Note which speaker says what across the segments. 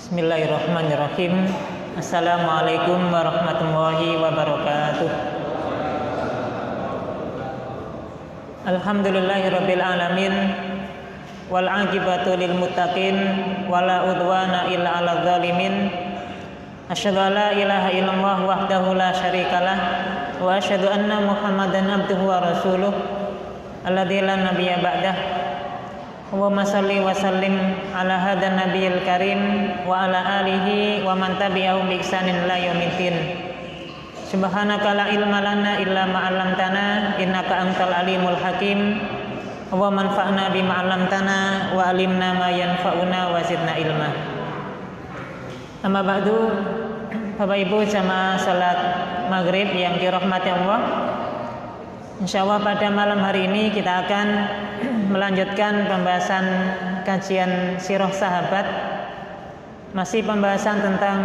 Speaker 1: Bismillahirrahmanirrahim. Assalamualaikum warahmatullahi wabarakatuh. Alhamdulillahirabbil alamin wal aqibatu lil muttaqin wala udwana illa 'alal zalimin. Asyhadu an la ilaha illallah wahdahu la syarikalah wa asyhadu anna Muhammadan abduhu wa rasuluh alladzi la nabiyya ba'dah. Allahumma shalli wa sallim ala hadan nabiyil karim wa ala alihi wa man tabi'ahum bi ihsanin ila yaumiddin. Subhanaka la ilma lana illa ma 'allamtana innaka antal alimul hakim. Allahumma anfa'na bima 'allamtana wa 'allimna ma yanfa'una wa zidna ilma. Amma ba'du, Bapak Ibu jamaah salat maghrib yang dirahmati Allah, insyaallah pada malam hari ini kita akan melanjutkan pembahasan kajian sirah sahabat. Masih pembahasan tentang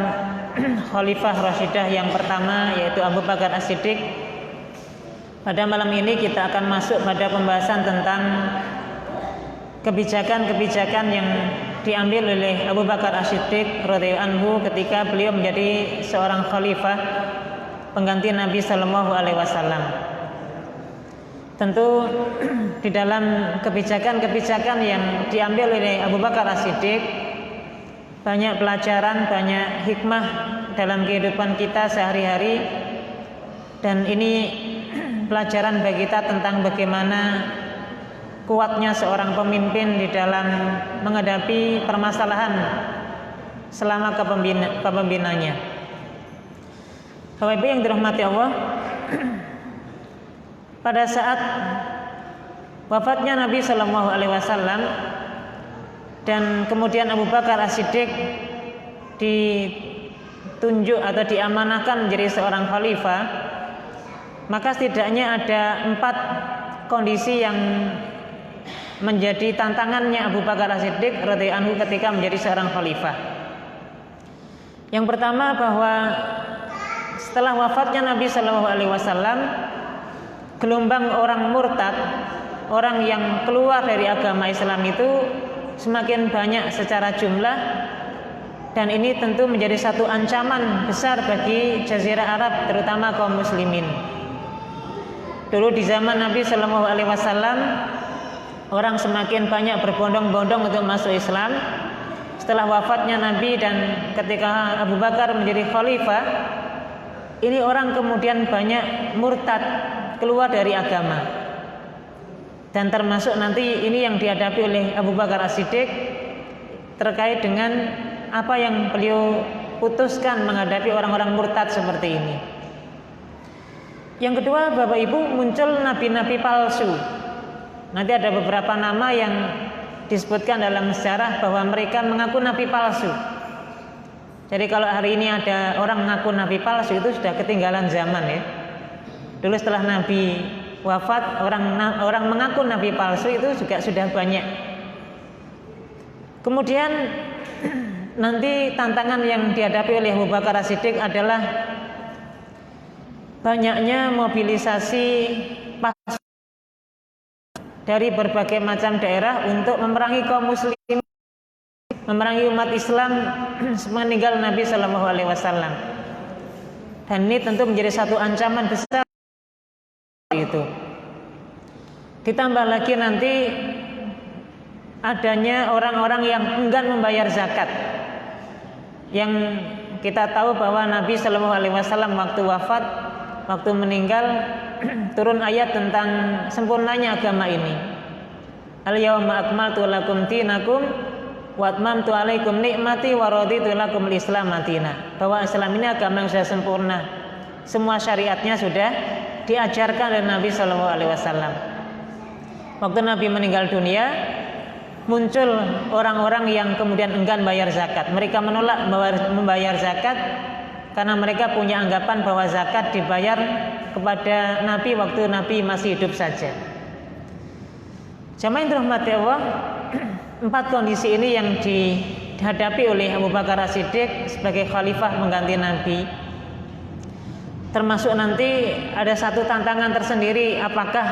Speaker 1: Khalifah Rashidah yang pertama, yaitu Abu Bakar As-Siddiq. Pada malam ini kita akan masuk pada pembahasan tentang kebijakan-kebijakan yang diambil oleh Abu Bakar As-Siddiq radhiyallahu anhu ketika beliau menjadi seorang khalifah pengganti Nabi sallallahu alaihi wasallam. Tentu di dalam kebijakan-kebijakan yang diambil oleh Abu Bakar As-Siddiq banyak pelajaran, banyak hikmah dalam kehidupan kita sehari-hari, dan ini pelajaran bagi kita tentang bagaimana kuatnya seorang pemimpin di dalam menghadapi permasalahan selama kepemimpinannya. Bapak Ibu yang dirahmati Allah, pada saat wafatnya Nabi Sallallahu Alaihi Wasallam dan kemudian Abu Bakar As-Siddiq ditunjuk atau diamanahkan menjadi seorang khalifah, maka setidaknya ada 4 kondisi yang menjadi tantangannya Abu Bakar As-Siddiq radhiyallahu anhu ketika menjadi seorang khalifah. Yang pertama, bahwa setelah wafatnya Nabi Sallallahu Alaihi Wasallam, gelombang orang murtad, orang yang keluar dari agama Islam itu semakin banyak secara jumlah, dan ini tentu menjadi satu ancaman besar bagi Jazirah Arab, terutama kaum muslimin. Dulu di zaman Nabi Sallallahu Alaihi Wasallam, orang semakin banyak berbondong-bondong untuk masuk Islam. Setelah wafatnya Nabi dan ketika Abu Bakar menjadi khalifah, ini orang kemudian banyak murtad, keluar dari agama. Dan termasuk nanti ini yang dihadapi oleh Abu Bakar As-Siddiq terkait dengan apa yang beliau putuskan menghadapi orang-orang murtad seperti ini. Yang kedua, Bapak Ibu, muncul nabi-nabi palsu. Nanti ada beberapa nama yang disebutkan dalam sejarah bahwa mereka mengaku nabi palsu. Jadi kalau hari ini ada orang mengaku nabi palsu, itu sudah ketinggalan zaman ya. Dulu setelah Nabi wafat, orang mengaku nabi palsu itu juga sudah banyak. Kemudian nanti tantangan yang dihadapi oleh Abu Bakar As-Siddiq adalah banyaknya mobilisasi pasukan dari berbagai macam daerah untuk memerangi kaum muslim, memerangi umat Islam semeninggal Nabi Sallallahu Alaihi Wasallam. Dan ini tentu menjadi satu ancaman besar itu. Ditambah lagi nanti adanya orang-orang yang enggan membayar zakat. Yang kita tahu bahwa Nabi Sallallahu Alaihi Wasallam waktu wafat, waktu meninggal, turun ayat tentang sempurnanya agama ini. Al-yawma akmaltu lakum dinakum wa atmamtu alaikum nikmati wa raditu lakum al-islam madina. Bahwa Islam ini agama yang sudah sempurna. Semua syariatnya sudah diajarkan oleh Nabi Sallallahu Alaihi Wasallam. Waktu Nabi meninggal dunia, muncul orang-orang yang kemudian enggan bayar zakat. Mereka menolak membayar zakat karena mereka punya anggapan bahwa zakat dibayar kepada Nabi waktu Nabi masih hidup saja. Jamaah yang dirahmati Allah, 4 kondisi ini yang dihadapi oleh Abu Bakar As-Siddiq sebagai khalifah mengganti Nabi. Termasuk nanti ada satu tantangan tersendiri, apakah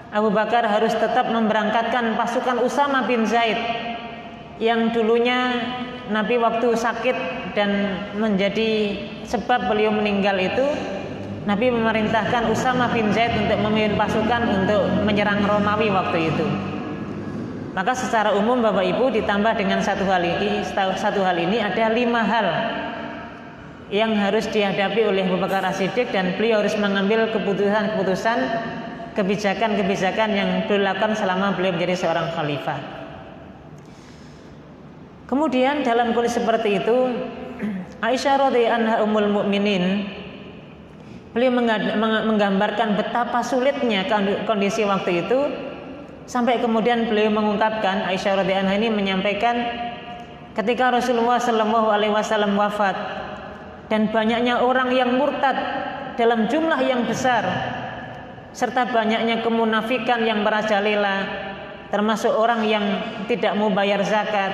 Speaker 1: Abu Bakar harus tetap memberangkatkan pasukan Usama bin Zaid yang dulunya Nabi waktu sakit dan menjadi sebab beliau meninggal itu, Nabi memerintahkan Usamah bin Zaid untuk memimpin pasukan untuk menyerang Romawi waktu itu. Maka secara umum Bapak Ibu ditambah dengan satu hal ini ada 5 hal yang harus dihadapi oleh Abu Bakar As-Siddiq, dan beliau harus mengambil keputusan-keputusan, kebijakan-kebijakan yang dilakukan selama beliau menjadi seorang khalifah. Kemudian dalam kondisi seperti itu, Aisyah radhiyallahu anha ummul mukminin, beliau menggambarkan betapa sulitnya kondisi waktu itu, sampai kemudian beliau mengungkapkan, Aisyah radhiyallahu anha ini menyampaikan, ketika Rasulullah sallallahu alaihi wasallam wafat dan banyaknya orang yang murtad dalam jumlah yang besar, serta banyaknya kemunafikan yang merajalela, termasuk orang yang tidak mau bayar zakat,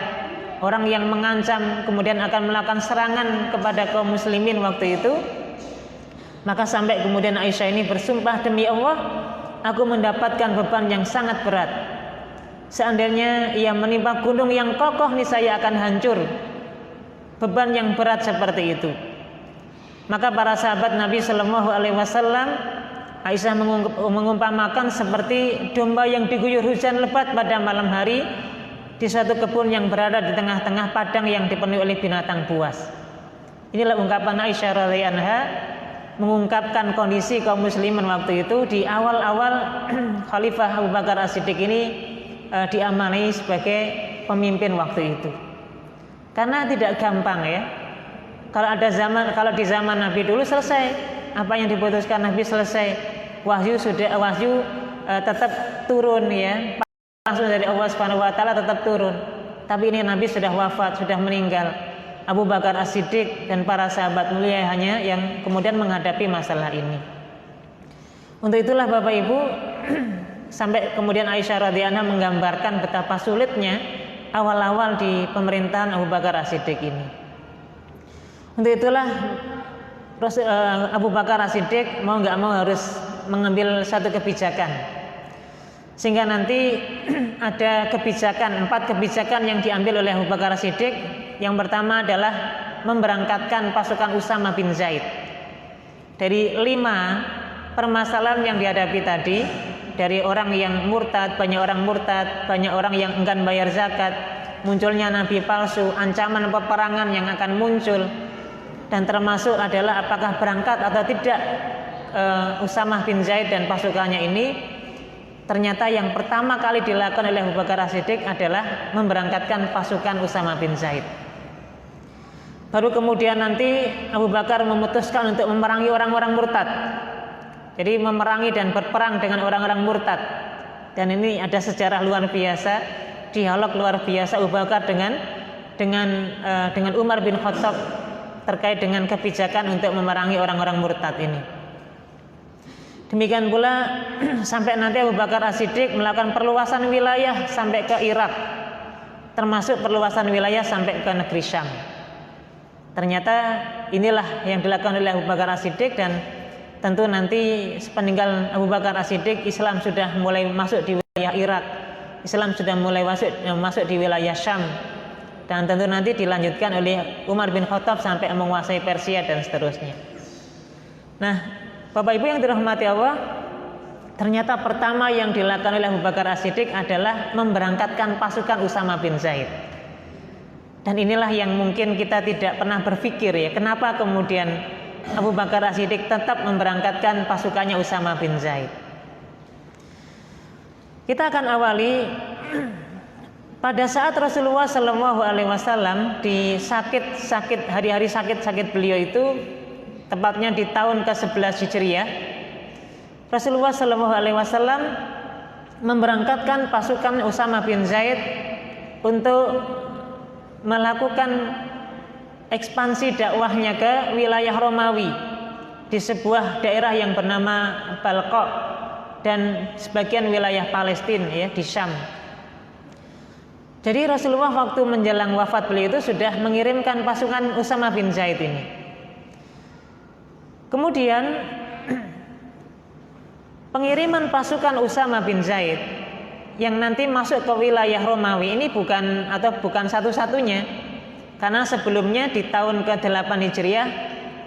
Speaker 1: orang yang mengancam kemudian akan melakukan serangan kepada kaum muslimin waktu itu, maka sampai kemudian Aisyah ini bersumpah, demi Allah, aku mendapatkan beban yang sangat berat. Seandainya ia menimpa gunung yang kokoh, niscaya akan hancur. Beban yang berat seperti itu. Maka para sahabat Nabi Sallallahu Alaihi Wasallam, Aisyah mengumpamakan seperti domba yang diguyur hujan lebat pada malam hari di suatu kebun yang berada di tengah-tengah padang yang dipenuhi oleh binatang buas. Inilah ungkapan Aisyah radhiyallahu anha mengungkapkan kondisi kaum muslimin waktu itu di awal-awal Khalifah Abu Bakar As-Siddiq ini diamanai sebagai pemimpin waktu itu. Karena tidak gampang ya. Kalau di zaman Nabi dulu selesai, apa yang diputuskan Nabi selesai, wahyu tetap turun ya, langsung dari Allah Subhanahu wa taala tetap turun. Tapi ini Nabi sudah wafat, sudah meninggal. Abu Bakar As-Siddiq dan para sahabat mulia hanya yang kemudian menghadapi masalah ini. Untuk itulah Bapak Ibu, sampai kemudian Aisyah radhiyallahu anha menggambarkan betapa sulitnya awal-awal di pemerintahan Abu Bakar As-Siddiq ini. Untuk itulah Abu Bakar As-Siddiq mau nggak mau harus mengambil satu kebijakan, sehingga nanti ada 4 kebijakan yang diambil oleh Abu Bakar As-Siddiq. Yang pertama adalah memberangkatkan pasukan Usamah bin Zaid. Dari 5 permasalahan yang dihadapi tadi, dari orang yang murtad, banyak orang yang enggan bayar zakat, munculnya nabi palsu, ancaman peperangan yang akan muncul, dan termasuk adalah apakah berangkat atau tidak Usamah bin Zaid dan pasukannya ini. Ternyata yang pertama kali dilakukan oleh Abu Bakar As-Siddiq adalah memberangkatkan pasukan Usamah bin Zaid. Baru kemudian nanti Abu Bakar memutuskan untuk memerangi orang-orang murtad. Jadi memerangi dan berperang dengan orang-orang murtad. Dan ini ada sejarah luar biasa, dialog luar biasa Abu Bakar dengan Umar bin Khattab terkait dengan kebijakan untuk memerangi orang-orang murtad ini. Demikian pula sampai nanti Abu Bakar As-Siddiq melakukan perluasan wilayah sampai ke Irak, termasuk perluasan wilayah sampai ke negeri Syam. Ternyata inilah yang dilakukan oleh Abu Bakar As-Siddiq, dan tentu nanti sepeninggal Abu Bakar As-Siddiq, Islam sudah mulai masuk di wilayah Irak, Islam sudah mulai masuk di wilayah Syam, dan tentu nanti dilanjutkan oleh Umar bin Khattab sampai menguasai Persia dan seterusnya. Nah, Bapak Ibu yang dirahmati Allah, ternyata pertama yang dilakukan oleh Abu Bakar As-Siddiq adalah memberangkatkan pasukan Usamah bin Zaid. Dan inilah yang mungkin kita tidak pernah berpikir ya, kenapa kemudian Abu Bakar As-Siddiq tetap memberangkatkan pasukannya Usamah bin Zaid. Kita akan awali pada saat Rasulullah Shallallahu Alaihi Wasallam di hari-hari sakit beliau itu, tepatnya di tahun ke-11 Hijriah, Rasulullah Shallallahu Alaihi Wasallam memberangkatkan pasukan Usamah bin Zaid untuk melakukan ekspansi dakwahnya ke wilayah Romawi di sebuah daerah yang bernama Balqa dan sebagian wilayah Palestina ya, di Syam. Jadi Rasulullah waktu menjelang wafat beliau itu sudah mengirimkan pasukan Usamah bin Zaid ini. Kemudian pengiriman pasukan Usamah bin Zaid yang nanti masuk ke wilayah Romawi ini bukan satu-satunya. Karena sebelumnya di tahun ke-8 Hijriah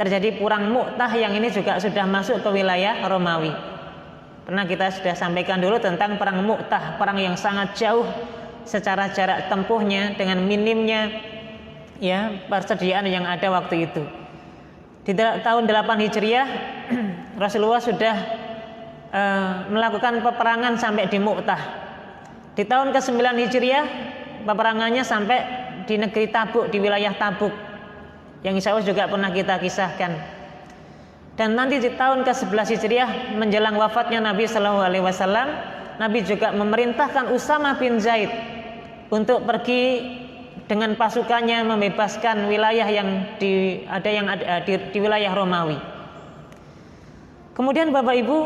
Speaker 1: terjadi perang Mu'tah yang ini juga sudah masuk ke wilayah Romawi. Pernah kita sudah sampaikan dulu tentang perang Mu'tah, perang yang sangat jauh secara jarak tempuhnya dengan minimnya ya persediaan yang ada waktu itu. Di tahun 8 Hijriah Rasulullah sudah melakukan peperangan sampai di Mu'tah. Di tahun ke-9 Hijriah peperangannya sampai di negeri Tabuk, di wilayah Tabuk, yang insya Allah juga pernah kita kisahkan. Dan nanti di tahun ke-11 Hijriah menjelang wafatnya Nabi Shallallahu Alaihi Wasallam, Nabi juga memerintahkan Usama bin Zaid untuk pergi dengan pasukannya membebaskan wilayah yang ada di wilayah Romawi. Kemudian Bapak Ibu,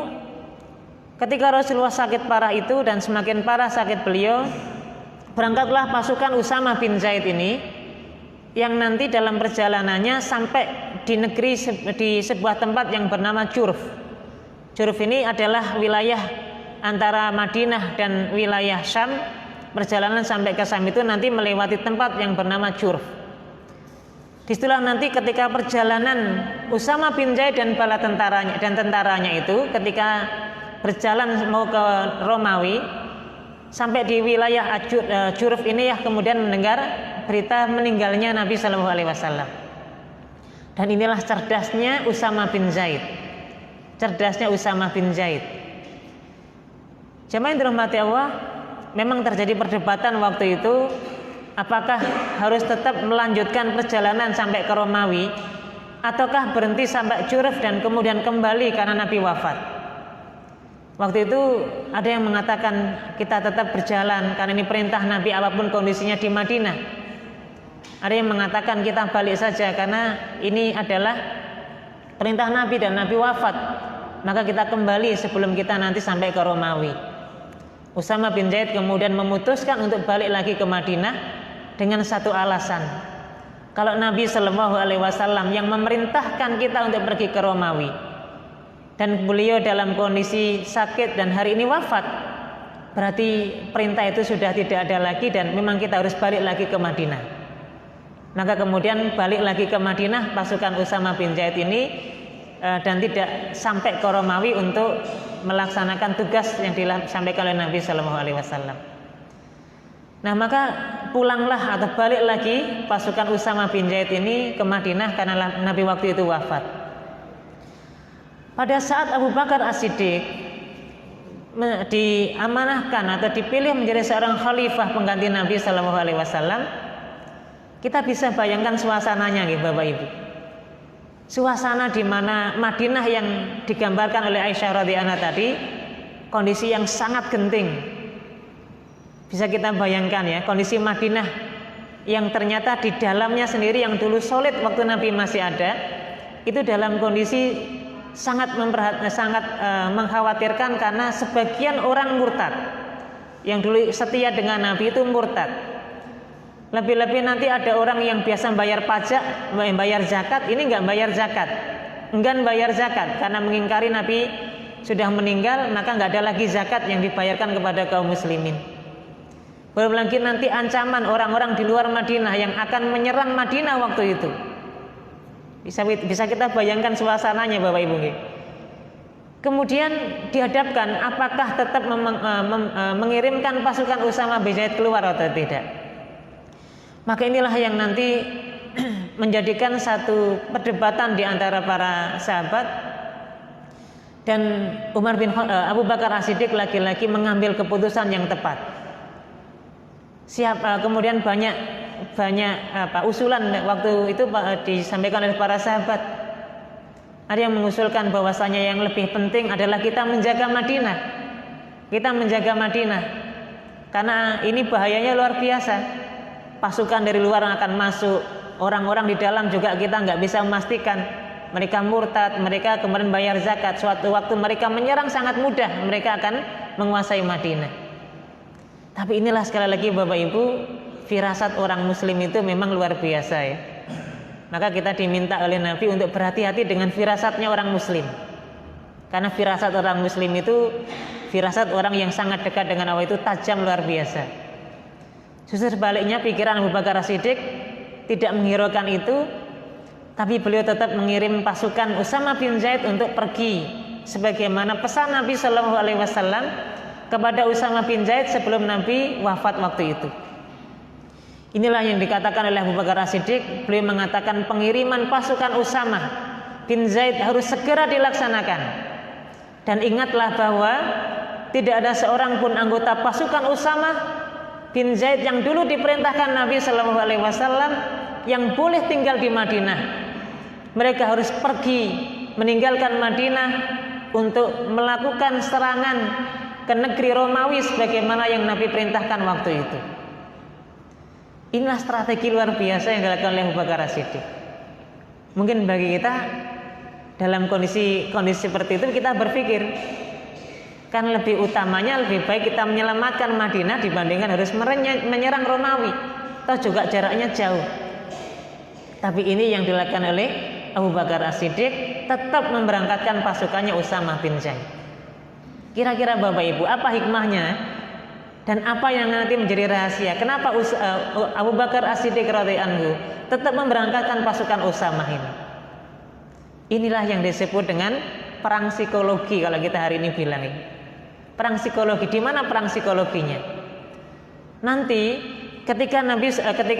Speaker 1: ketika Rasulullah sakit parah itu dan semakin parah sakit beliau, berangkatlah pasukan Usama bin Zaid ini yang nanti dalam perjalanannya sampai di sebuah tempat yang bernama Jurf. Jurf ini adalah wilayah antara Madinah dan wilayah Syam. Perjalanan sampai ke Syam itu nanti melewati tempat yang bernama Jurf. Disitulah nanti ketika perjalanan Usama bin Zaid dan bala tentaranya itu ketika berjalan mau ke Romawi, sampai di wilayah Jurf ini ya kemudian mendengar berita meninggalnya Nabi Shallallahu Alaihi Wasallam. Dan inilah cerdasnya Usama bin Zaid. Cerdasnya Usama bin Zaid. Jemaah yang dirahmati Allah, memang terjadi perdebatan waktu itu, apakah harus tetap melanjutkan perjalanan sampai ke Romawi ataukah berhenti sampai Jurf dan kemudian kembali karena Nabi wafat. Waktu itu ada yang mengatakan kita tetap berjalan karena ini perintah Nabi apapun kondisinya di Madinah. Ada yang mengatakan kita balik saja karena ini adalah perintah Nabi dan Nabi wafat. Maka kita kembali sebelum kita nanti sampai ke Romawi. Usama bin Zaid kemudian memutuskan untuk balik lagi ke Madinah dengan satu alasan. Kalau Nabi Shallallahu Alaihi Wasallam yang memerintahkan kita untuk pergi ke Romawi, dan beliau dalam kondisi sakit dan hari ini wafat, berarti perintah itu sudah tidak ada lagi dan memang kita harus balik lagi ke Madinah. Maka kemudian balik lagi ke Madinah pasukan Usama bin Zaid ini dan tidak sampai ke Romawi untuk melaksanakan tugas yang disampaikan oleh Nabi Shallallahu Alaihi Wasallam. Nah maka pulanglah atau balik lagi pasukan Usama bin Zaid ini ke Madinah karena Nabi waktu itu wafat. Pada saat Abu Bakar As-Siddiq diamanahkan atau dipilih menjadi seorang khalifah pengganti Nabi Shallallahu Alaihi Wasallam, kita bisa bayangkan suasananya, gitu, Bapak Ibu. Suasana di mana Madinah yang digambarkan oleh Aisyah radhiyallahu anha tadi, kondisi yang sangat genting. Bisa kita bayangkan ya, kondisi Madinah yang ternyata di dalamnya sendiri yang dulu solid waktu Nabi masih ada, itu dalam kondisi sangat mengkhawatirkan karena sebagian orang murtad yang dulu setia dengan Nabi itu murtad. Lebih-lebih nanti ada orang yang biasa bayar pajak, bayar zakat, ini nggak bayar zakat, enggan bayar zakat karena mengingkari Nabi sudah meninggal, maka nggak ada lagi zakat yang dibayarkan kepada kaum muslimin. Belum lagi nanti ancaman orang-orang di luar Madinah yang akan menyerang Madinah waktu itu. Bisa kita bayangkan suasananya, Bapak Ibu. Kemudian dihadapkan apakah tetap mengirimkan pasukan Usama bin Zaid keluar atau tidak. Maka inilah yang nanti menjadikan satu perdebatan di antara para sahabat, dan Abu Bakar As-Siddiq lagi-lagi mengambil keputusan yang tepat. Kemudian banyak usulan waktu itu disampaikan oleh para sahabat. Ada yang mengusulkan bahwasanya yang lebih penting adalah kita menjaga Madinah. Kita menjaga Madinah karena ini bahayanya luar biasa. Pasukan dari luar akan masuk, orang-orang di dalam juga kita nggak bisa memastikan. Mereka murtad, mereka kemudian bayar zakat. Suatu waktu mereka menyerang sangat mudah, mereka akan menguasai Madinah. Tapi inilah sekali lagi Bapak Ibu, firasat orang muslim itu memang luar biasa ya. Maka kita diminta oleh Nabi untuk berhati-hati dengan firasatnya orang muslim. Karena firasat orang muslim itu firasat orang yang sangat dekat dengan Allah itu tajam luar biasa. Justru sebaliknya pikiran Abu Bakar As-Siddiq tidak menghiraukan itu, tapi beliau tetap mengirim pasukan Usama bin Zaid untuk pergi sebagaimana pesan Nabi Shallallahu Alaihi Wasallam kepada Usama bin Zaid sebelum Nabi wafat waktu itu. Inilah yang dikatakan oleh Abu Bakar As-Siddiq. Beliau mengatakan pengiriman pasukan Usama bin Zaid harus segera dilaksanakan. Dan ingatlah bahwa tidak ada seorang pun anggota pasukan Usama bin Zaid yang dulu diperintahkan Nabi Shallallahu Alaihi Wasallam yang boleh tinggal di Madinah. Mereka harus pergi meninggalkan Madinah untuk melakukan serangan ke negeri Romawi sebagaimana yang Nabi perintahkan waktu itu. Inilah strategi luar biasa yang dilakukan oleh Abu Bakar As-Siddiq. Mungkin bagi kita dalam kondisi seperti itu kita berpikir kan lebih utamanya lebih baik kita menyelamatkan Madinah dibandingkan harus menyerang Romawi, atau juga jaraknya jauh. Tapi ini yang dilakukan oleh Abu Bakar As-Siddiq, tetap memberangkatkan pasukannya Usama bin Zaid. Kira-kira Bapak Ibu apa hikmahnya dan apa yang nanti menjadi rahasia kenapa Abu Bakar As-Siddiq radhiyallahu anhu tetap memberangkatkan pasukan Usama ini? Inilah yang disebut dengan perang psikologi kalau kita hari ini bilang ini. Perang psikologi. Di mana perang psikologinya? Nanti ketika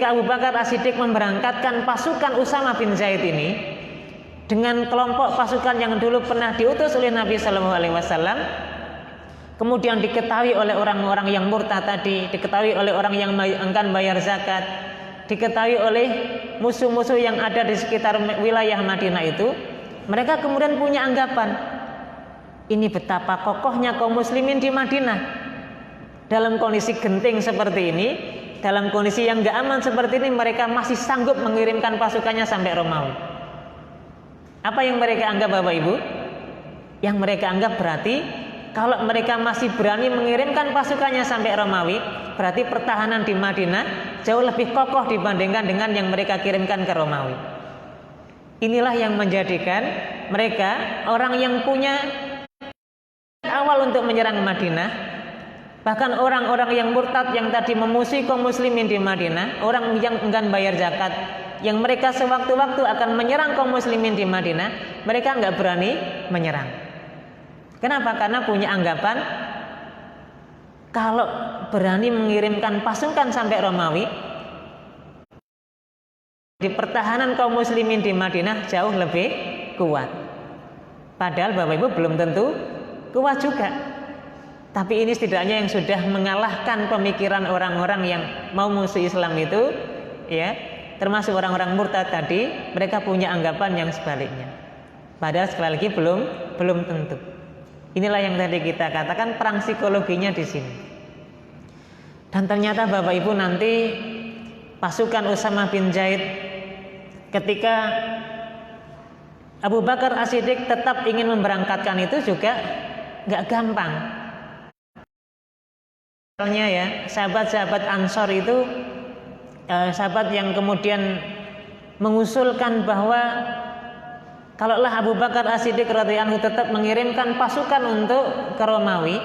Speaker 1: Abu Bakar As-Siddiq memberangkatkan pasukan Usama bin Zaid ini dengan kelompok pasukan yang dulu pernah diutus oleh Nabi Shallallahu Alaihi Wasallam, kemudian diketahui oleh orang-orang yang murtad tadi, diketahui oleh orang yang enggan bayar zakat, diketahui oleh musuh-musuh yang ada di sekitar wilayah Madinah itu, mereka kemudian punya anggapan, ini betapa kokohnya kaum muslimin di Madinah. Dalam kondisi genting seperti ini, dalam kondisi yang gak aman seperti ini, mereka masih sanggup mengirimkan pasukannya sampai Romawi. Apa yang mereka anggap Bapak Ibu? Yang mereka anggap berarti kalau mereka masih berani mengirimkan pasukannya sampai Romawi, berarti pertahanan di Madinah jauh lebih kokoh dibandingkan dengan yang mereka kirimkan ke Romawi. Inilah yang menjadikan mereka orang yang punya awal untuk menyerang Madinah. Bahkan orang-orang yang murtad yang tadi memusuhi kaum muslimin di Madinah, orang yang enggan bayar zakat, yang mereka sewaktu-waktu akan menyerang kaum muslimin di Madinah, mereka enggak berani menyerang. Kenapa? Karena punya anggapan kalau berani mengirimkan pasukan sampai Romawi, di pertahanan kaum muslimin di Madinah jauh lebih kuat. Padahal Bapak Ibu belum tentu kuat juga. Tapi ini setidaknya yang sudah mengalahkan pemikiran orang-orang yang mau musuh Islam itu, ya, termasuk orang-orang murtad tadi, mereka punya anggapan yang sebaliknya. Padahal sekali lagi belum tentu. Inilah yang tadi kita katakan perang psikologinya di sini. Dan ternyata Bapak Ibu nanti pasukan Usama bin Zaid ketika Abu Bakar As-Siddiq tetap ingin memberangkatkan itu juga nggak gampang. Misalnya ya, sahabat-sahabat Ansor itu sahabat yang kemudian mengusulkan bahwa kalaulah Abu Bakar As-Siddiq radhiyallahu anhu tetap mengirimkan pasukan untuk ke Romawi,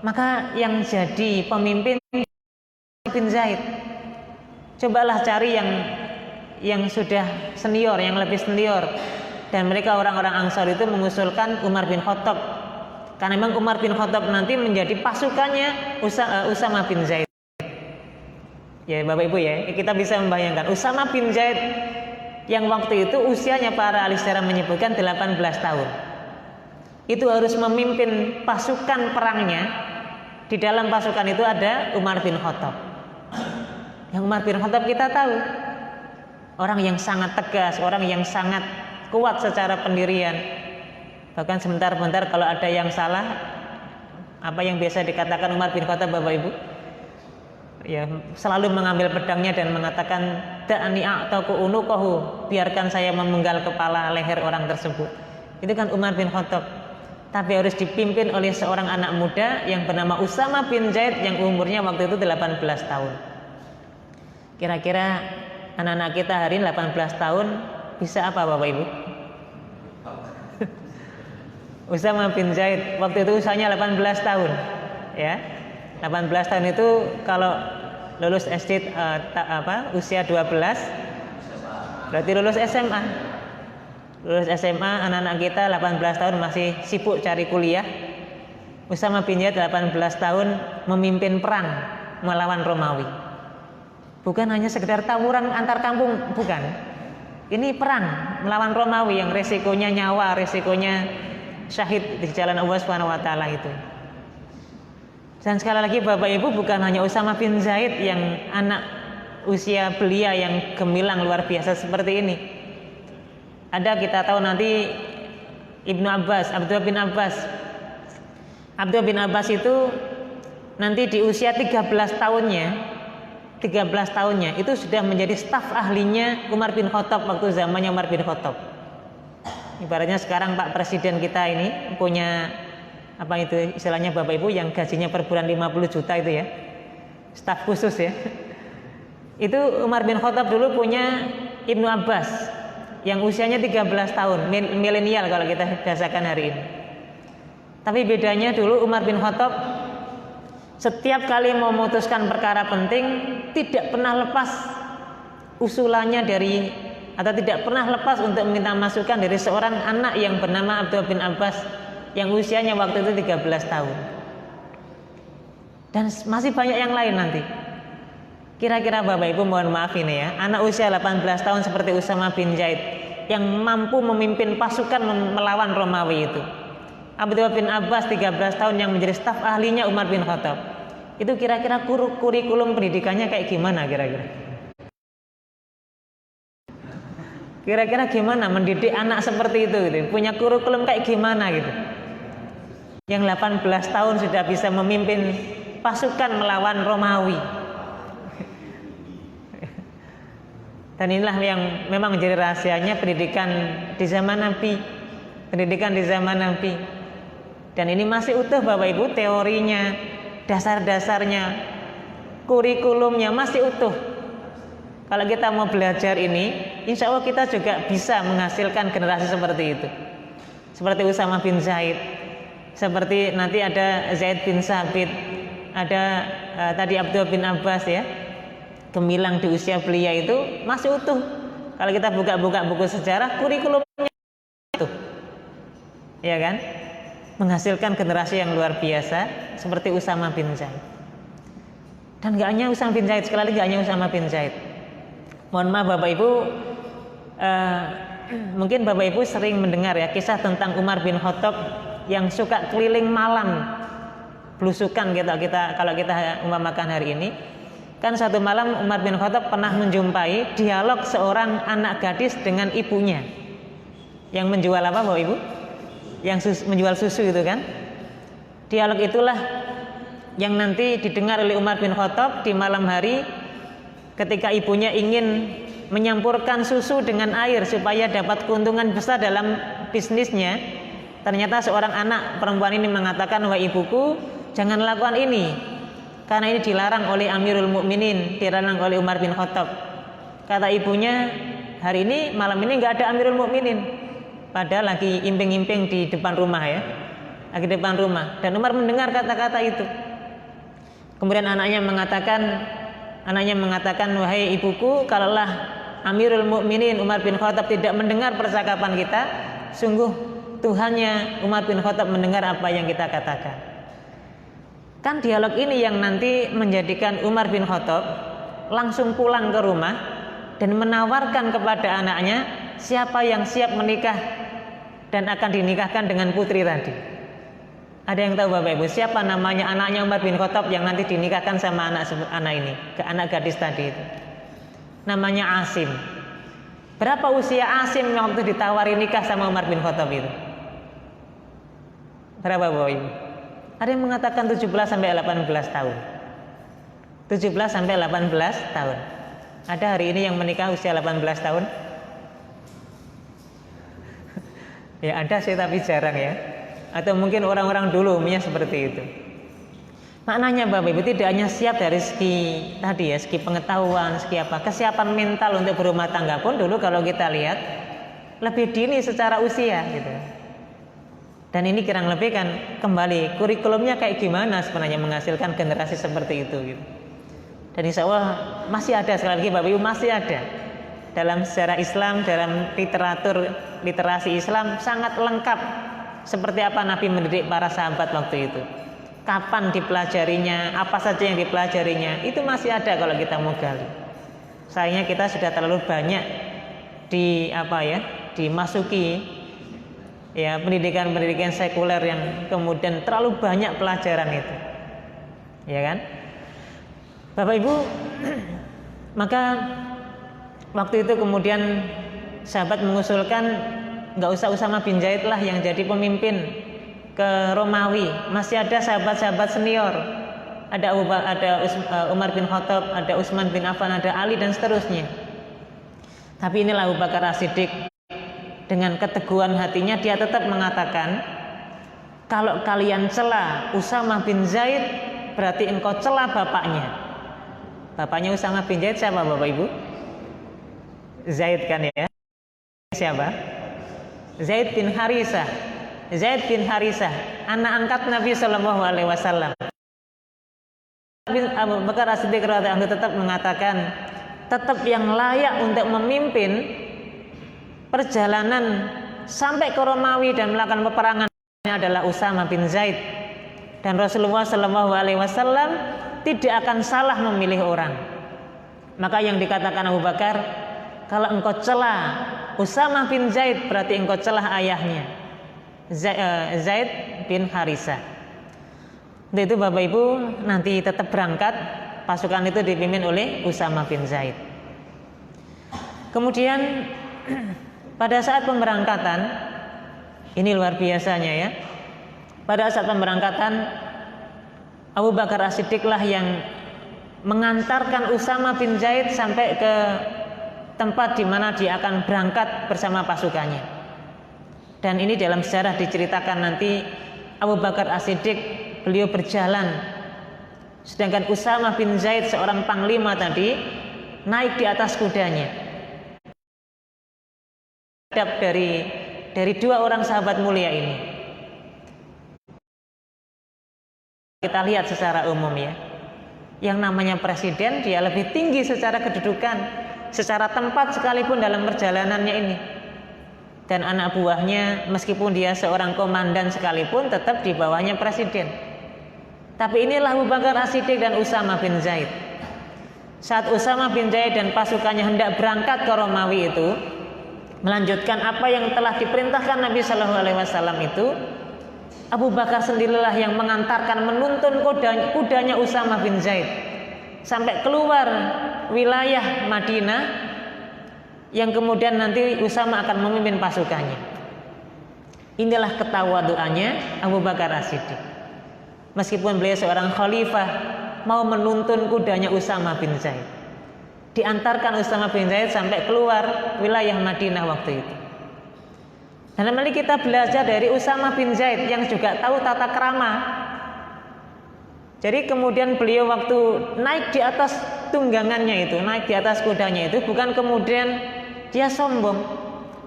Speaker 1: maka yang jadi pemimpin bin Zaid. Cobalah cari yang sudah senior, yang lebih senior. Dan mereka orang-orang Ansor itu mengusulkan Umar bin Khattab. Karena memang Umar bin Khattab nanti menjadi pasukannya Usama bin Zaid. Ya Bapak Ibu ya, kita bisa membayangkan Usama bin Zaid yang waktu itu usianya para ahli sejarah menyebutkan 18 tahun. Itu harus memimpin pasukan perangnya. Di dalam pasukan itu ada Umar bin Khattab. Yang Umar bin Khattab kita tahu orang yang sangat tegas, orang yang sangat kuat secara pendirian. Bahkan sebentar-bentar kalau ada yang salah, apa yang biasa dikatakan Umar bin Khattab Bapak Ibu, ya selalu mengambil pedangnya dan mengatakan da'ani a'taku unuqahu, biarkan saya memenggal kepala leher orang tersebut. Itu kan Umar bin Khattab. Tapi harus dipimpin oleh seorang anak muda yang bernama Usama bin Zaid yang umurnya waktu itu 18 tahun. Kira-kira anak-anak kita hari ini 18 tahun bisa apa Bapak Ibu? Usama bin Zaid waktu itu usianya 18 tahun, ya. 18 tahun itu kalau lulus SD usia 12 berarti lulus SMA. Lulus SMA anak-anak kita 18 tahun masih sibuk cari kuliah. Usama bin Zaid 18 tahun memimpin perang melawan Romawi. Bukan hanya sekedar tawuran antar kampung, bukan. Ini perang melawan Romawi yang resikonya nyawa, resikonya syahid di jalan Allah Subhanahu wa taala itu. Dan sekali lagi Bapak Ibu, bukan hanya Usama bin Zaid yang anak usia belia yang gemilang luar biasa seperti ini. Ada kita tahu nanti Ibnu Abbas, Abdullah bin Abbas. Abdullah bin Abbas itu nanti di usia 13 tahunnya itu sudah menjadi staf ahlinya Umar bin Khattab waktu zamannya Umar bin Khattab. Ibaratnya sekarang Pak Presiden kita ini punya apa itu istilahnya Bapak Ibu yang gajinya per bulan 50 juta itu ya, staf khusus ya. Itu Umar bin Khattab dulu punya Ibnu Abbas yang usianya 13 tahun, milenial kalau kita bahasakan hari ini. Tapi bedanya dulu Umar bin Khattab setiap kali memutuskan perkara penting tidak pernah lepas usulannya atau tidak pernah lepas untuk meminta masukan dari seorang anak yang bernama Abdullah bin Abbas yang usianya waktu itu 13 tahun. Dan masih banyak yang lain nanti. Kira-kira Bapak Ibu mohon maaf ini ya, anak usia 18 tahun seperti Usama bin Zaid yang mampu memimpin pasukan melawan Romawi itu. Abdullah bin Abbas 13 tahun yang menjadi staf ahlinya Umar bin Khattab. Itu kira-kira kurikulum pendidikannya kayak gimana kira-kira? Kira-kira gimana mendidik anak seperti itu gitu. Punya kurikulum kayak gimana gitu. Yang 18 tahun sudah bisa memimpin pasukan melawan Romawi. Dan inilah yang memang menjadi rahasianya pendidikan di zaman Nabi. Pendidikan di zaman Nabi. Dan ini masih utuh Bapak Ibu, teorinya, dasar-dasarnya, kurikulumnya masih utuh. Kalau kita mau belajar ini, insya Allah kita juga bisa menghasilkan generasi seperti itu. Seperti Usama bin Zaid, seperti nanti ada Zaid bin Sabit, ada tadi Abdullah bin Abbas ya, gemilang di usia belia itu masih utuh. Kalau kita buka-buka buku sejarah, kurikulumnya itu, ya kan? Menghasilkan generasi yang luar biasa seperti Usama bin Zaid. Dan gak hanya Usama bin Zaid, sekali lagi gak hanya Usama bin Zaid. Mohon maaf Bapak Ibu, mungkin Bapak Ibu sering mendengar ya kisah tentang Umar bin Khattab yang suka keliling malam, belusukan kalau kita umpamakan hari ini. Kan satu malam Umar bin Khattab pernah menjumpai dialog seorang anak gadis dengan ibunya yang menjual apa Bapak Ibu? Yang menjual susu itu kan. Dialog itulah yang nanti didengar oleh Umar bin Khattab di malam hari ketika ibunya ingin menyampurkan susu dengan air supaya dapat keuntungan besar dalam bisnisnya. Ternyata seorang anak perempuan ini mengatakan, "Wahai ibuku, jangan lakukan ini karena ini dilarang oleh Amirul Mukminin, dilarang oleh Umar bin Khattab." Kata ibunya, "Hari ini malam ini nggak ada Amirul Mukminin." Padahal lagi imping-imping di depan rumah ya, lagi di depan rumah. Dan Umar mendengar kata-kata itu. Kemudian anaknya mengatakan, "Wahai ibuku, kalaulah Amirul Mukminin Umar bin Khattab tidak mendengar percakapan kita, sungguh Tuhannya Umar bin Khattab mendengar apa yang kita katakan." Kan dialog ini yang nanti menjadikan Umar bin Khattab langsung pulang ke rumah dan menawarkan kepada anaknya siapa yang siap menikah dan akan dinikahkan dengan putri tadi. Ada yang tahu Bapak Ibu siapa namanya anaknya Umar bin Khattab yang nanti dinikahkan sama anak ini, ke anak gadis tadi itu? Namanya Asim. Berapa usia Asim waktu ditawari nikah sama Umar bin Khattab itu? Berapa Bapak Ibu? Ada yang mengatakan 17 sampai 18 tahun. 17 sampai 18 tahun. Ada hari ini yang menikah usia 18 tahun? Ya ada sih tapi jarang ya. Atau mungkin orang-orang dulu umumnya seperti itu. Maknanya Bapak Ibu tidak hanya siap dari segi tadi ya, segi pengetahuan, segi apa, kesiapan mental untuk berumah tangga pun dulu kalau kita lihat lebih dini secara usia gitu. Dan ini kurang lebih kan kembali kurikulumnya kayak gimana sebenarnya menghasilkan generasi seperti itu gitu. Dan insya Allah masih ada, sekali lagi Bapak Ibu, masih ada dalam sejarah Islam, dalam literatur literasi Islam sangat lengkap seperti apa Nabi mendidik para sahabat waktu itu. Kapan dipelajarinya, apa saja yang dipelajarinya, itu masih ada kalau kita mau gali. Sayangnya kita sudah terlalu banyak dimasuki ya pendidikan sekuler yang kemudian terlalu banyak pelajaran itu, ya kan? Bapak Ibu, maka waktu itu kemudian sahabat mengusulkan nggak usah Usama bin Zaid lah yang jadi pemimpin ke Romawi. Masih ada sahabat-sahabat senior, ada Umar bin Khattab, ada Utsman bin Affan, ada Ali dan seterusnya. Tapi inilah Abu Bakar As-Siddiq dengan keteguhan hatinya, dia tetap mengatakan, kalau kalian cela Usama bin Zaid berarti engkau cela bapaknya. Bapaknya Usama bin Zaid siapa Bapak Ibu? Zaid kan ya? Siapa? Zaid bin Harisah. Zaid bin Harisah, anak angkat Nabi Shallallahu Alaihi Wasallam. Abu Bakar As-Siddiq radhiyallahu anhu tetap mengatakan, tetap yang layak untuk memimpin perjalanan sampai ke Romawi dan melakukan peperangan adalah Usama bin Zaid. Dan Rasulullah Shallallahu Alaihi Wasallam tidak akan salah memilih orang. Maka yang dikatakan Abu Bakar, kalau engkau celah Usama bin Zaid berarti engkau celah ayahnya, Zaid bin Harisah. Untuk itu Bapak Ibu nanti tetap berangkat, pasukan itu dipimpin oleh Usama bin Zaid. Kemudian pada saat pemberangkatan, ini luar biasanya ya. Pada saat pemberangkatan, Abu Bakar As-Siddiq lah yang mengantarkan Usama bin Zaid sampai ke tempat di mana dia akan berangkat bersama pasukannya. Dan ini dalam sejarah diceritakan nanti Abu Bakar As-Siddiq beliau berjalan, sedangkan Usama bin Zaid seorang panglima tadi naik di atas kudanya. Dari dua orang sahabat mulia ini, kita lihat secara umum ya, yang namanya presiden dia lebih tinggi secara kedudukan, secara tempat sekalipun dalam perjalanannya ini. Dan anak buahnya meskipun dia seorang komandan sekalipun tetap di bawahnya presiden. Tapi inilah Abu Bakar As-Siddiq dan Usama bin Zaid. Saat Usama bin Zaid dan pasukannya hendak berangkat ke Romawi itu, melanjutkan apa yang telah diperintahkan Nabi Shallallahu Alaihi Wasallam itu, Abu Bakar sendirilah yang mengantarkan, menuntun kudanya Usama bin Zaid sampai keluar wilayah Madinah, yang kemudian nanti Usama akan memimpin pasukannya. Inilah ketawaduannya Abu Bakar As-Siddiq. Meskipun beliau seorang khalifah, mau menuntun kudanya Usama bin Zaid, diantarkan Usama bin Zaid sampai keluar wilayah Madinah waktu itu. Dan mari kita belajar dari Usama bin Zaid yang juga tahu tata krama. Jadi kemudian beliau waktu naik di atas tunggangannya itu, naik di atas kudanya itu, bukan kemudian dia sombong,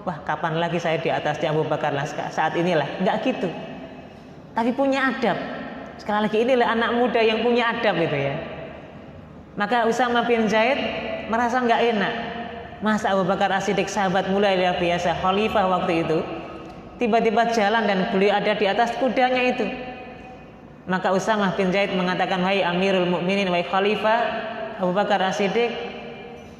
Speaker 1: wah kapan lagi saya di atasnya Abu Bakar lah saat inilah, enggak gitu. Tapi punya adab. Sekali lagi inilah anak muda yang punya adab itu ya. Maka Usama bin Zaid merasa enggak enak. Masa Abu Bakar As-Siddiq sahabat mulia luar biasa, khalifah waktu itu, tiba-tiba jalan dan beliau ada di atas kudanya itu. Maka Usama bin Zaid mengatakan, wahai Amirul Mukminin, wahai Khalifah Abu Bakar As-Siddiq,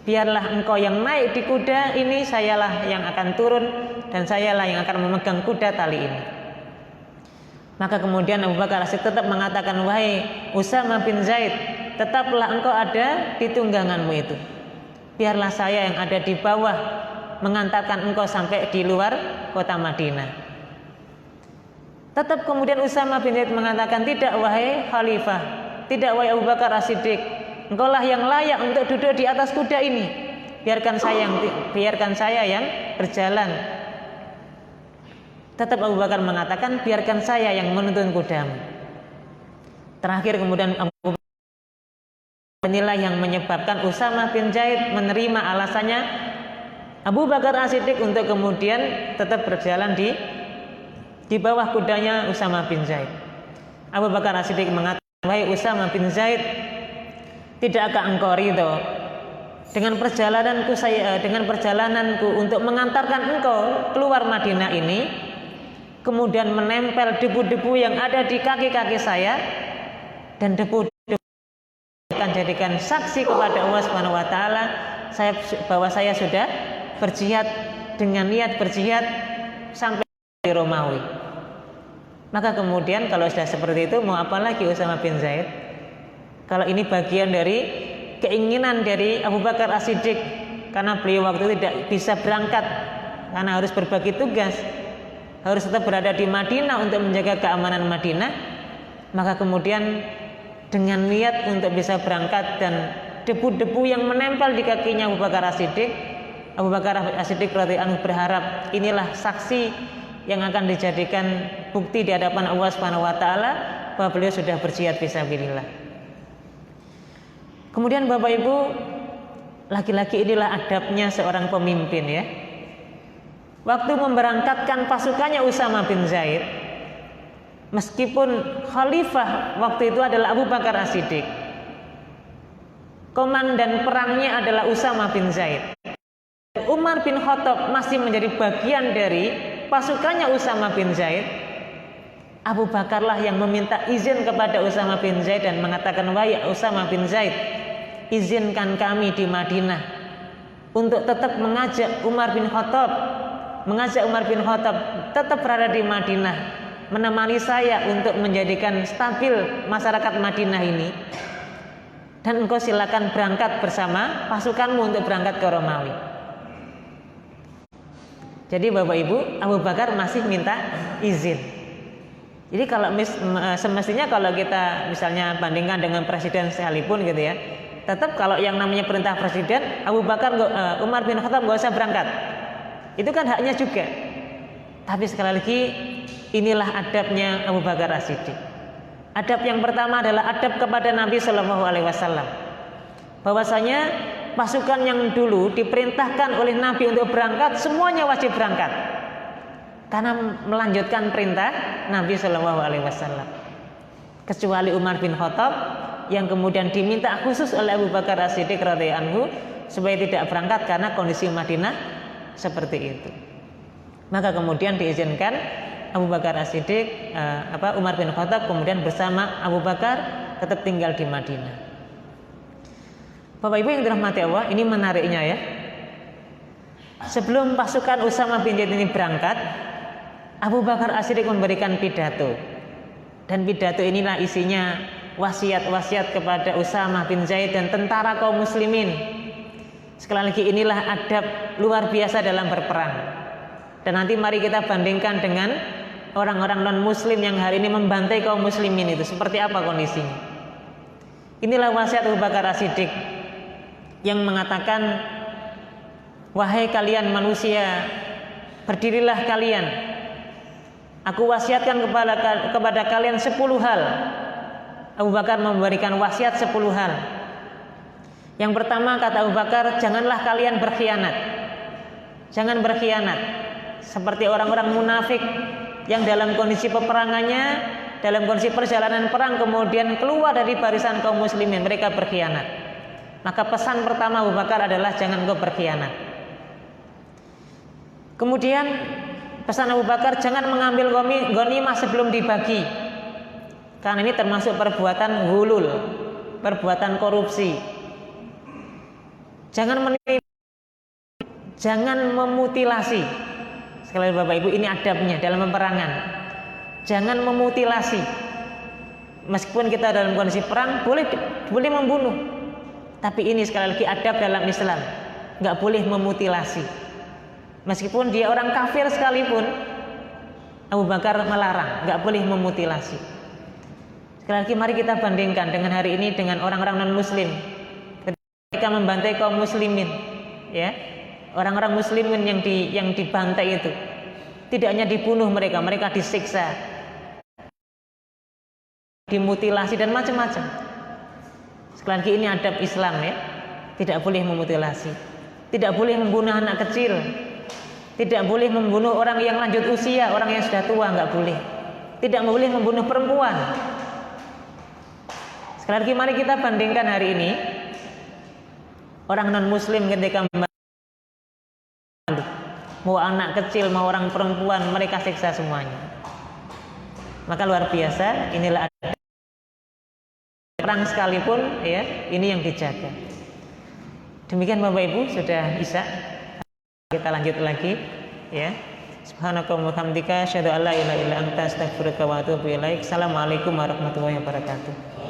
Speaker 1: biarlah engkau yang naik di kuda ini, sayalah yang akan turun dan sayalah yang akan memegang kuda tali ini. Maka kemudian Abu Bakar As-Siddiq tetap mengatakan, wahai Usama bin Zaid, tetaplah engkau ada di tungganganmu itu, biarlah saya yang ada di bawah mengantarkan engkau sampai di luar kota Madinah. Tetap kemudian Usama bin Zaid mengatakan, tidak wahai Khalifah, tidak wahai Abu Bakar As-Siddiq, engkaulah yang layak untuk duduk di atas kuda ini, biarkan saya yang berjalan. Tetap Abu Bakar mengatakan, biarkan saya yang menuntun kudamu. Terakhir kemudian Abu Bakar, inilah yang menyebabkan Usama bin Zaid menerima alasannya Abu Bakar As-Siddiq untuk kemudian tetap berjalan di bawah kudanya Usama bin Zaid. Abu Bakar As-Siddiq mengatakan, wahai Usama bin Zaid, Tidakkah engkau ridho dengan perjalananku untuk mengantarkan engkau keluar Madinah ini, kemudian menempel debu-debu yang ada di kaki-kaki saya, dan debu-debu akan jadikan saksi kepada Allah Subhanahu wa taala bahwa saya sudah berjihad dengan niat berjihad sampai di Romawi. Maka kemudian kalau sudah seperti itu, mau apa lagi Usama bin Zaid? Kalau ini bagian dari keinginan dari Abu Bakar As-Siddiq, karena beliau waktu itu tidak bisa berangkat karena harus berbagi tugas, harus tetap berada di Madinah untuk menjaga keamanan Madinah. Maka kemudian dengan niat untuk bisa berangkat dan debu-debu yang menempel di kakinya Abu Bakar As-Siddiq radhiyallahu anhu berharap inilah saksi yang akan dijadikan bukti di hadapan Allah Subhanahu wa taala bahwa beliau sudah berjihad fisabilillah. Kemudian Bapak Ibu, laki-laki inilah adabnya seorang pemimpin ya. Waktu memberangkatkan pasukannya Usama bin Zaid, meskipun khalifah waktu itu adalah Abu Bakar As-Siddiq, komandan perangnya adalah Usama bin Zaid, Umar bin Khattab masih menjadi bagian dari pasukannya Usama bin Zaid. Abu Bakarlah yang meminta izin kepada Usama bin Zaid dan mengatakan, wahai Usama bin Zaid, izinkan kami di Madinah untuk tetap mengajak Umar bin Khattab tetap berada di Madinah, menemani saya untuk menjadikan stabil masyarakat Madinah ini, dan engkau silakan berangkat bersama pasukanmu untuk berangkat ke Romawi. Jadi Bapak Ibu, Abu Bakar masih minta izin. Jadi kalau semestinya kalau kita misalnya bandingkan dengan presiden sekalipun gitu ya, tetap kalau yang namanya perintah presiden, Abu Bakar, Umar bin Khattab nggak usah berangkat. Itu kan haknya juga. Tapi sekali lagi, inilah adabnya Abu Bakar As-Siddiq. Adab yang pertama adalah adab kepada Nabi Shallallahu Alaihi Wasallam, bahwasanya pasukan yang dulu diperintahkan oleh Nabi untuk berangkat, semuanya wajib berangkat karena melanjutkan perintah Nabi Shallallahu Alaihi Wasallam, kecuali Umar bin Khattab yang kemudian diminta khusus oleh Abu Bakar As-Siddiq radhiyallahu anhu supaya tidak berangkat karena kondisi Madinah seperti itu. Maka kemudian diizinkan Abu Bakar As-Siddiq, Umar bin Khattab kemudian bersama Abu Bakar tetap tinggal di Madinah. Bapak Ibu yang dirahmati Allah, ini menariknya ya. Sebelum pasukan Usama bin Zaid ini berangkat, Abu Bakar As-Siddiq memberikan pidato. Dan pidato inilah isinya wasiat-wasiat kepada Usama bin Zaid dan tentara kaum muslimin. Sekali lagi, inilah adab luar biasa dalam berperang. Dan nanti mari kita bandingkan dengan orang-orang non-muslim yang hari ini membantai kaum muslimin, itu seperti apa kondisinya. Inilah wasiat Abu Bakar As-Siddiq yang mengatakan, wahai kalian manusia, berdirilah kalian. Aku wasiatkan kepada kalian 10 hal. Abu Bakar memberikan wasiat 10 hal. Yang pertama, kata Abu Bakar, janganlah kalian berkhianat. Jangan berkhianat seperti orang-orang munafik yang dalam kondisi peperangannya, dalam kondisi perjalanan perang kemudian keluar dari barisan kaum muslimin, mereka berkhianat. Maka pesan pertama Abu Bakar adalah jangan kau berkhianat. Kemudian pesan Abu Bakar, jangan mengambil ghanimah sebelum dibagi, karena ini termasuk perbuatan ghulul, perbuatan korupsi. Jangan menipu, jangan memutilasi. Sekali lagi Bapak Ibu, ini adabnya dalam peperangan. Jangan memutilasi. Meskipun kita dalam kondisi perang boleh membunuh, tapi ini sekali lagi adab dalam Islam, nggak boleh memutilasi. Meskipun dia orang kafir sekalipun, Abu Bakar melarang, nggak boleh memutilasi. Sekali lagi mari kita bandingkan dengan hari ini dengan orang-orang non-muslim. Ketika membantai kaum muslimin, ya, orang-orang muslimin yang dibantai itu, tidak hanya dibunuh mereka disiksa, dimutilasi dan macam-macam. Sekali lagi ini adab Islam ya, tidak boleh memutilasi, tidak boleh membunuh anak kecil, tidak boleh membunuh orang yang lanjut usia, orang yang sudah tua, nggak boleh. Tidak boleh membunuh perempuan. Sekali lagi mari kita bandingkan hari ini Orang non muslim ketika mau anak kecil, mau orang perempuan, mereka siksa semuanya. Maka luar biasa, inilah perang sekalipun ya, ini yang dijaga. Demikian Bapak Ibu, sudah Isya. Kita lanjut lagi ya. Subhanakallahumma wa bihamdika asyhadu an la ilaha illa anta astaghfiruka wa atubu ilaik. Assalamualaikum warahmatullahi wabarakatuh.